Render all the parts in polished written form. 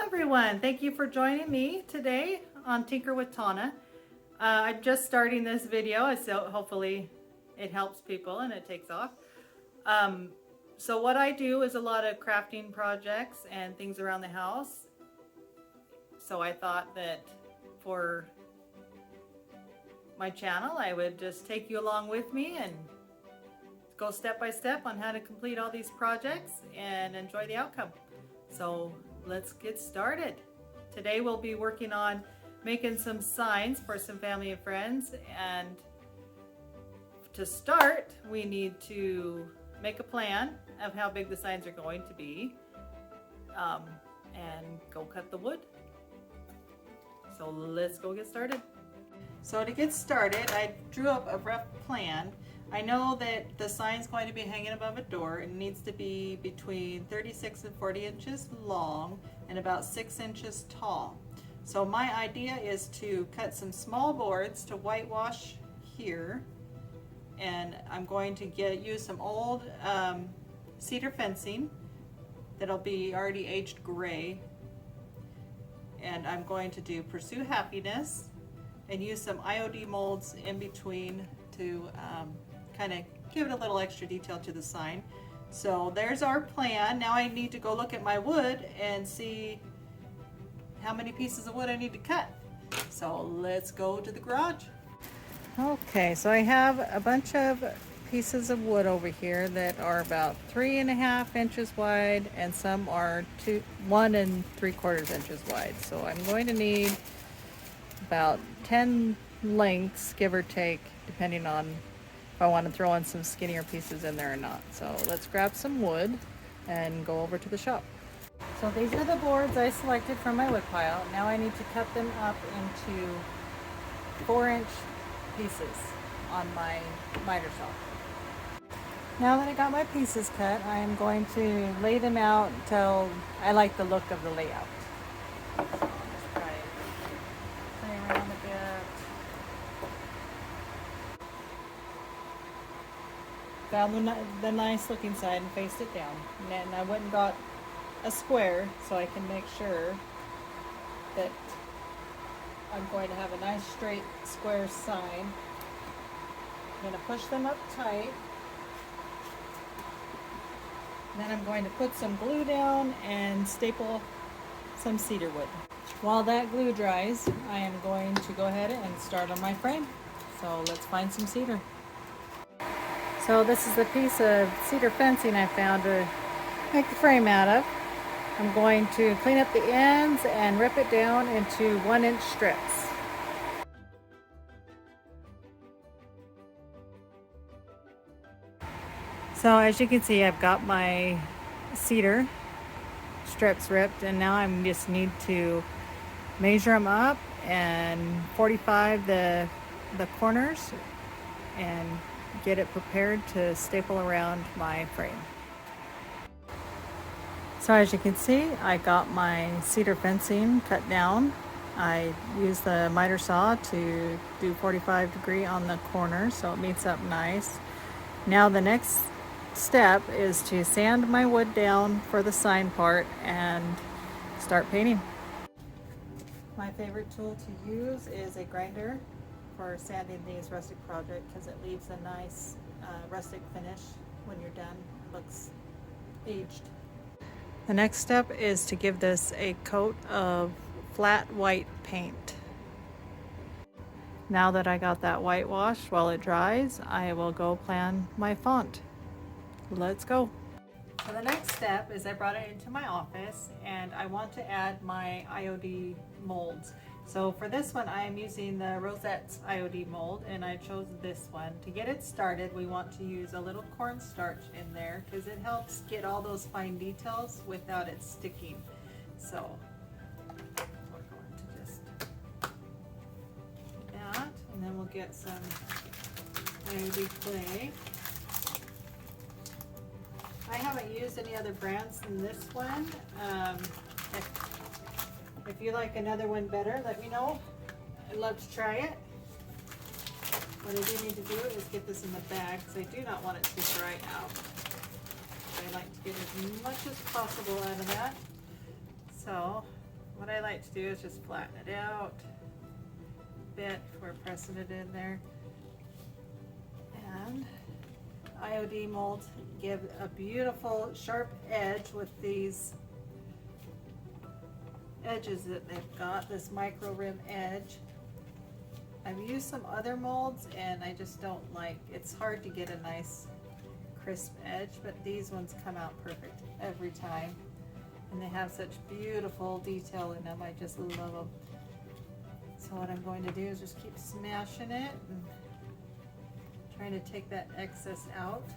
everyone, thank you for joining me today on Tinker with Tana. I'm just starting this video, so hopefully it helps people and it takes off. So what I do is a lot of crafting projects and things around the house. So I thought that for my channel I would just take you along with me and go step by step on how to complete all these projects and enjoy the outcome. So let's get started. Today we'll be working on making some signs for some family and friends, and to start we need to make a plan of how big the signs are going to be and go cut the wood. So let's go get started. So to get started, I drew up a rough plan. I know that the sign's going to be hanging above a door. It needs to be between 36 and 40 inches long and about 6 inches tall. So my idea is to cut some small boards to whitewash here, and I'm going to use some old cedar fencing that'll be already aged gray, and I'm going to do Pursue Happiness and use some IOD molds in between to kind of give it a little extra detail to the sign. So there's our plan. Now I need to go look at my wood and see how many pieces of wood I need to cut. So let's go to the garage. Okay, so I have a bunch of pieces of wood over here that are about 3.5 inches wide, and some are 1 3/4 inches wide. So I'm going to need about 10 lengths, give or take, depending on if I want to throw in some skinnier pieces in there or not. So let's grab some wood and go over to the shop. So these are the boards I selected from my wood pile. Now I need to cut them up into 4-inch pieces on my miter saw. Now that I got my pieces cut, I am going to lay them out until I like the look of the layout. Found the nice looking side and faced it down. And then I went and got a square so I can make sure that I'm going to have a nice straight square sign. I'm going to push them up tight. And then I'm going to put some glue down and staple some cedar wood. While that glue dries, I am going to go ahead and start on my frame. So let's find some cedar. So this is the piece of cedar fencing I found to make the frame out of. I'm going to clean up the ends and rip it down into 1-inch strips. So as you can see, I've got my cedar strips ripped, and now I just need to measure them up and 45 the corners and get it prepared to staple around my frame. So as you can see, I got my cedar fencing cut down. I used the miter saw to do 45 degree on the corner so it meets up nice. Now the next step is to sand my wood down for the sign part and start painting. My favorite tool to use is a grinder for sanding these rustic projects because it leaves a nice rustic finish when you're done. It looks aged. The next step is to give this a coat of flat white paint. Now that I got that whitewash, while it dries, I will go plan my font. Let's go. So the next step is I brought it into my office and I want to add my IOD molds. So for this one I am using the Rosette's IOD mold, and I chose this one. To get it started, we want to use a little cornstarch in there because it helps get all those fine details without it sticking. So we're going to just do that, and then we'll get some IOD clay. I haven't used any other brands than this one. If you like another one better, let me know. I'd love to try it. What I do need to do is get this in the bag because I do not want it to dry out. I like to get as much as possible out of that. So what I like to do is just flatten it out a bit before pressing it in there. And IOD molds give a beautiful sharp edge with these edges that they've got, this micro rim edge. I've used some other molds and I just don't like, it's hard to get a nice crisp edge, but these ones come out perfect every time. And they have such beautiful detail in them, I just love them. So what I'm going to do is just keep smashing it and trying to take that excess out.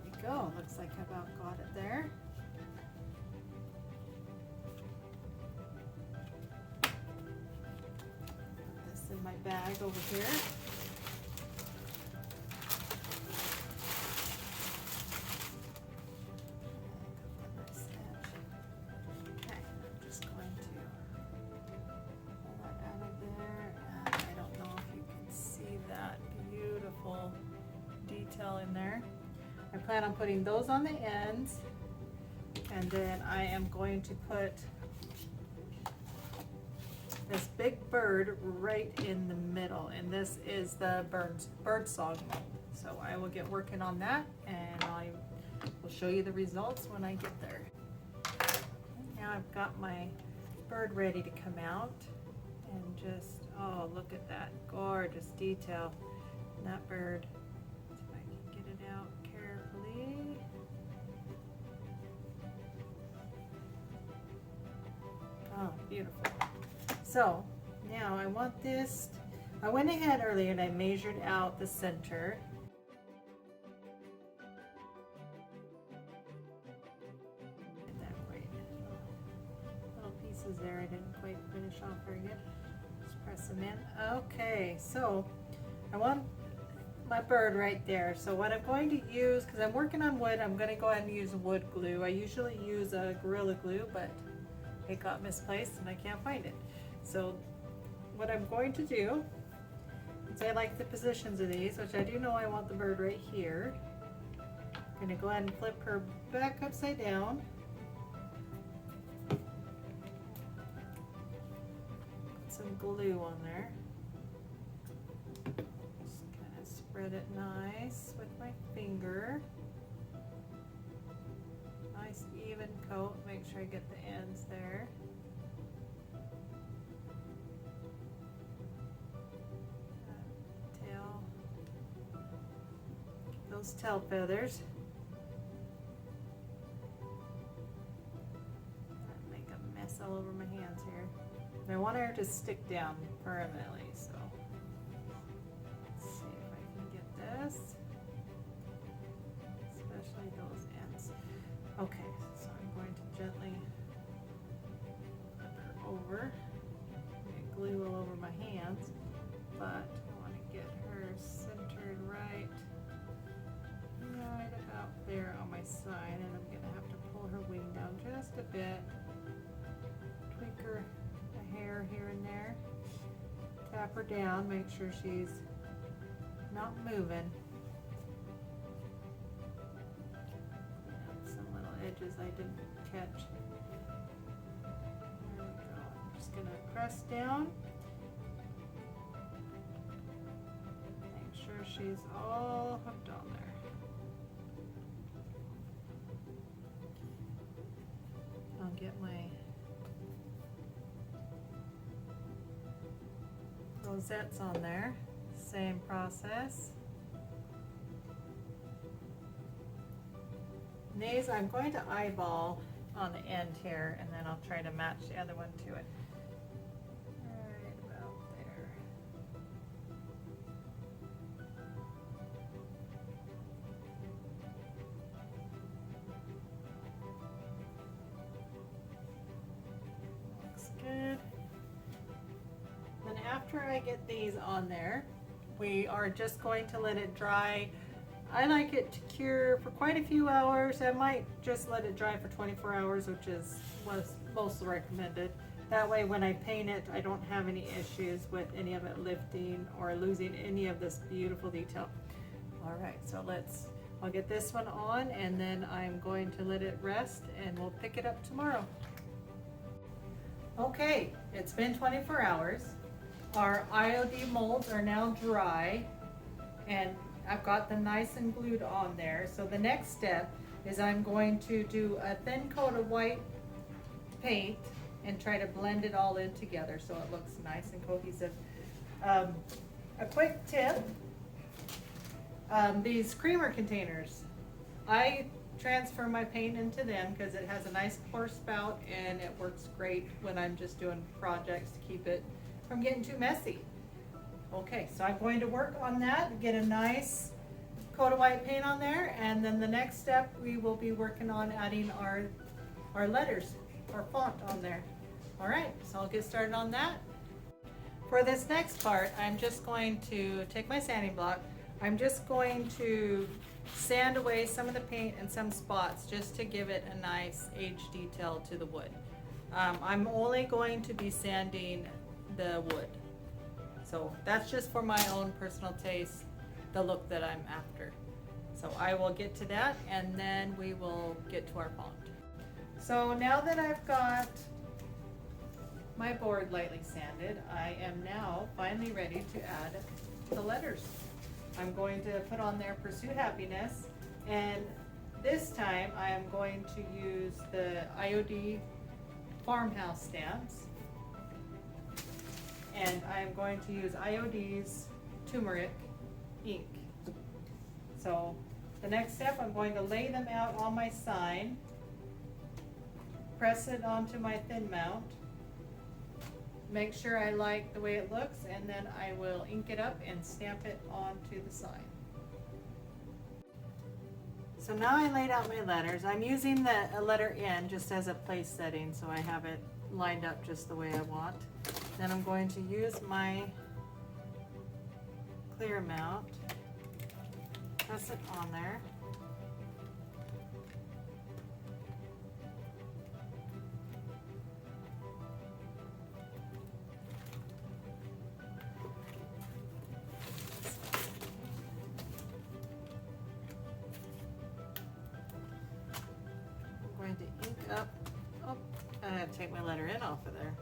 There we go, looks like I about got it there. Put this in my bag over here. In there. I plan on putting those on the ends, and then I am going to put this big bird right in the middle, and this is the bird song mold. So I will get working on that, and I will show you the results when I get there. Now I've got my bird ready to come out, and just, oh, look at that gorgeous detail in that bird. Out carefully. Oh, beautiful. So now I want this, I went ahead earlier and I measured out the center. Get that right. Little pieces there I didn't quite finish off very good. Just press them in. Okay, so I want my bird right there. So what I'm going to use, because I'm working on wood, I'm going to go ahead and use wood glue. I usually use a Gorilla Glue, but it got misplaced and I can't find it. So what I'm going to do is, I like the positions of these, which I do know I want the bird right here. I'm going to go ahead and flip her back upside down. Put some glue on there. Spread it nice with my finger. Nice even coat. Make sure I get the ends there. Tail. Those tail feathers. Make a mess all over my hands here. And I want her to stick down permanently, so. Especially those ends. Okay, so I'm going to gently flip her over. Get glue all over my hands, but I want to get her centered right about there on my side, and I'm going to have to pull her wing down just a bit, tweak her a hair here and there, tap her down, make sure she's not moving. Some little edges I didn't catch. There we go. I'm just going to press down. Make sure she's all hooked on there. I'll get my rosettes on there. Same process. These I'm going to eyeball on the end here, and then I'll try to match the other one to it. Right about there. Looks good. Then after I get these on there, we are just going to let it dry. I like it to cure for quite a few hours. I might just let it dry for 24 hours, which is what's most recommended. That way when I paint it, I don't have any issues with any of it lifting or losing any of this beautiful detail. All right, so let's I'll get this one on and then I'm going to let it rest and we'll pick it up tomorrow. Okay, it's been 24 hours. Our IOD molds are now dry and I've got them nice and glued on there. So the next step is I'm going to do a thin coat of white paint and try to blend it all in together so it looks nice and cohesive. A quick tip, these creamer containers, I transfer my paint into them because it has a nice pour spout and it works great when I'm just doing projects to keep it from getting too messy. Okay, so I'm going to work on that, get a nice coat of white paint on there, and then the next step we will be working on adding our letters, our font on there. All right, so I'll get started on that. For this next part, I'm just going to take my sanding block. I'm just going to sand away some of the paint and some spots just to give it a nice age detail to the wood. I'm only going to be sanding the wood. So that's just for my own personal taste, the look that I'm after. So I will get to that and then we will get to our font. So now that I've got my board lightly sanded, I am now finally ready to add the letters. I'm going to put on there Pursue Happiness, and this time I am going to use the IOD farmhouse stamps, and I am going to use IOD's turmeric ink. So the next step, I'm going to lay them out on my sign, press it onto my thin mount, make sure I like the way it looks, and then I will ink it up and stamp it onto the sign. So now I laid out my letters. I'm using the letter N just as a place setting, so I have it lined up just the way I want. Then I'm going to use my clear mount, press it on there. I'm going to ink up. Oh, I have to take my letter N off of there.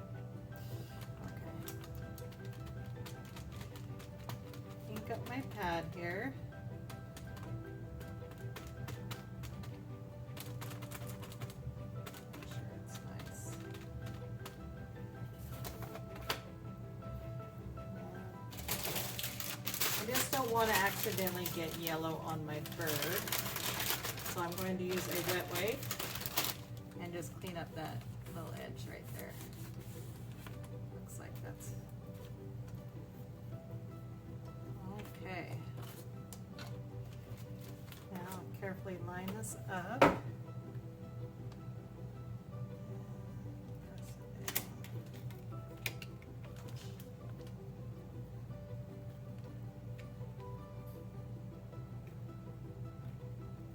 Ink up my pad here. Make sure it's nice. I just don't want to accidentally get yellow on my bird, so I'm going to use a wet wipe and just clean up that little edge right there. Looks like that's okay. Now I'll carefully line this up. Press it down.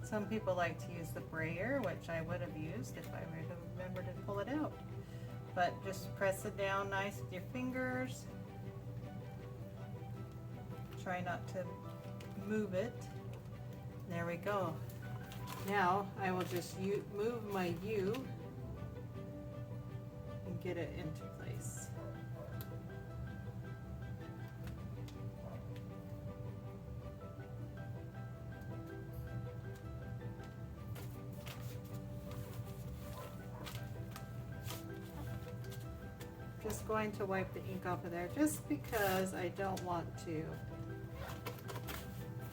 Some people like to use the brayer, which I would have used if I would have remembered to pull it out. But just press it down nice with your fingers. Try not to move it. There we go. Now I will just move my U and get it into place. Just going to wipe the ink off of there just because I don't want to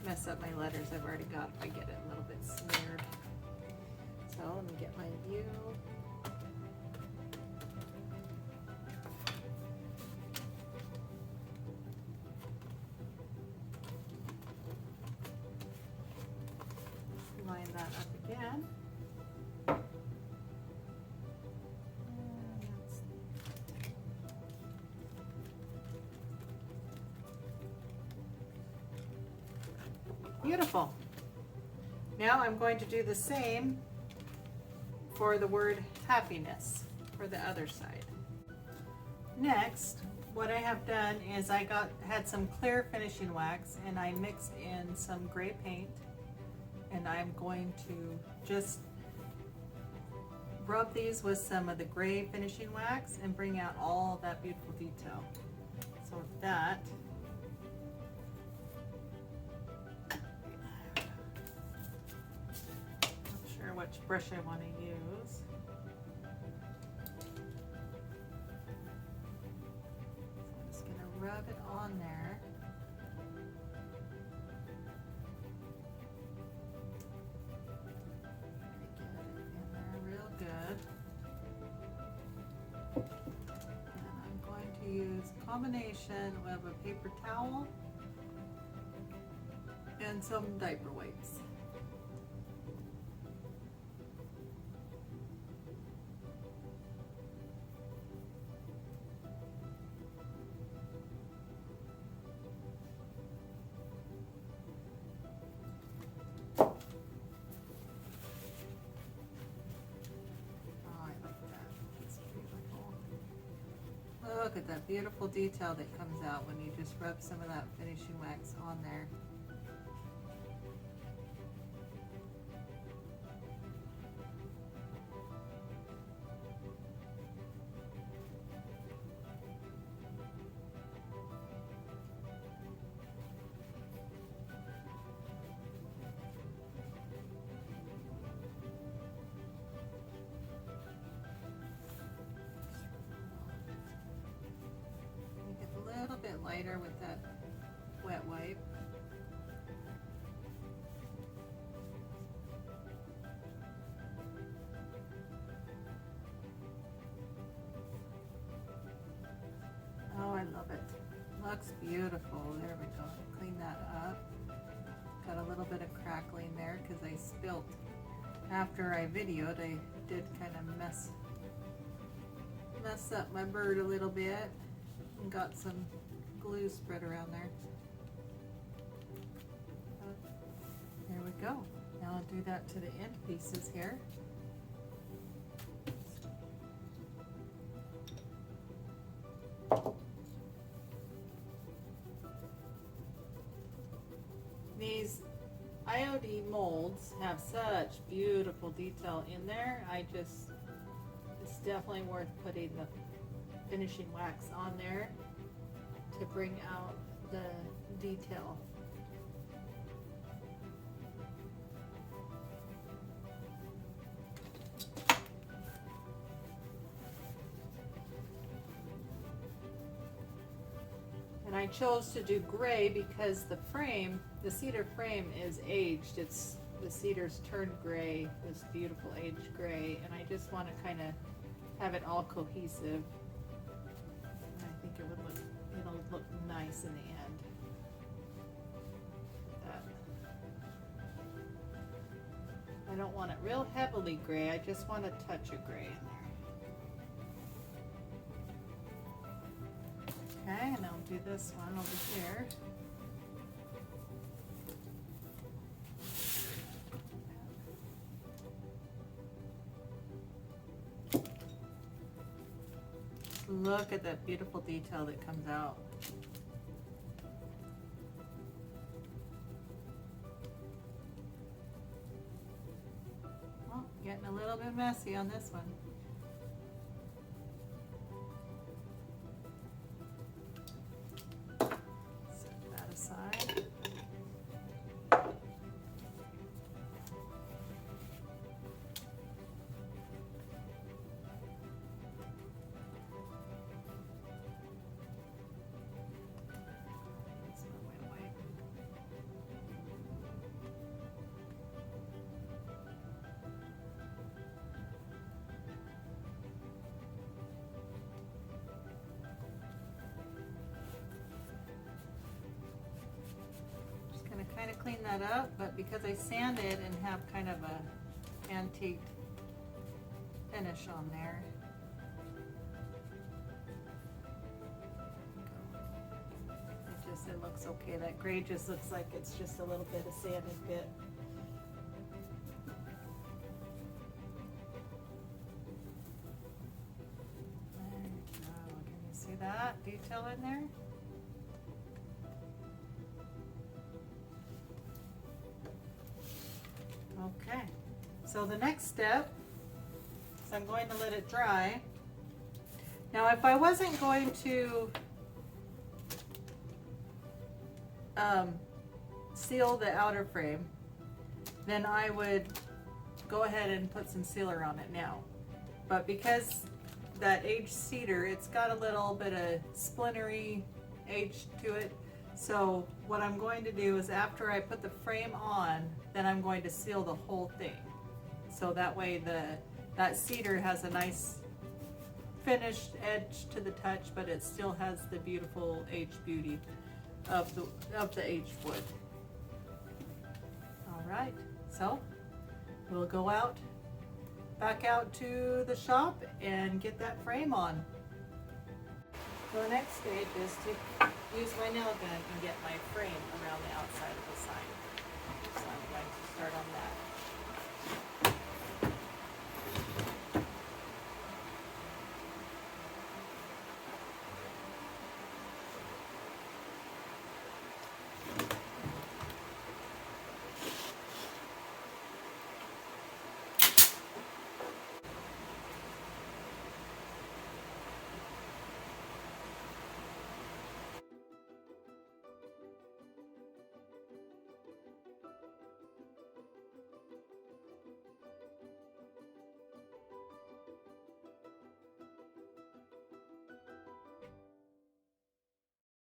mess up my letters I've already got if I get it a little bit smeared. So let me get my U. Line that up again. Beautiful. Now I'm going to do the same for the word happiness for the other side. Next, what I have done is had some clear finishing wax and I mixed in some gray paint And I'm going to just rub these with some of the gray finishing wax and bring out all of that beautiful detail. So with that, not sure which brush I want to use. So I'm just going to rub it on there. Use a combination of a paper towel and some diaper wipes. Look at that beautiful detail that comes out when you just rub some of that finishing wax on there. Bit lighter with that wet wipe. Oh, I love it. Looks beautiful. There we go. Clean that up. Got a little bit of crackling there because I spilt after I videoed. I did kind of mess up my bird a little bit and got some glue spread around there. There we go. Now I'll do that to the end pieces here. These IOD molds have such beautiful detail in there. It's definitely worth putting the finishing wax on there to bring out the detail. And I chose to do gray because the frame, the cedar frame, is aged. The cedar's turned gray, this beautiful aged gray, and I just want to kind of have it all cohesive. And I think it'll look nice in the end. I don't want it real heavily gray, I just want a touch of gray in there. Okay, and I'll do this one over here. Look at that beautiful detail that comes out. Well, getting a little bit messy on this one. Set that aside. Kind of clean that up, but because I sanded and have kind of a antique finish on there, it looks okay. That gray just looks like it's just a little bit of sanded bit. There you go. Can you see that detail in there? So the next step is I'm going to let it dry. Now if I wasn't going to seal the outer frame, then I would go ahead and put some sealer on it now. But because that aged cedar, it's got a little bit of splintery age to it. So what I'm going to do is after I put the frame on, then I'm going to seal the whole thing. So that way that cedar has a nice finished edge to the touch, but it still has the beautiful aged beauty of the aged wood. All right, so we'll go back out to the shop and get that frame on. So the next stage is to use my nail gun and get my frame around the outside of the sign. So I'm going to start on that.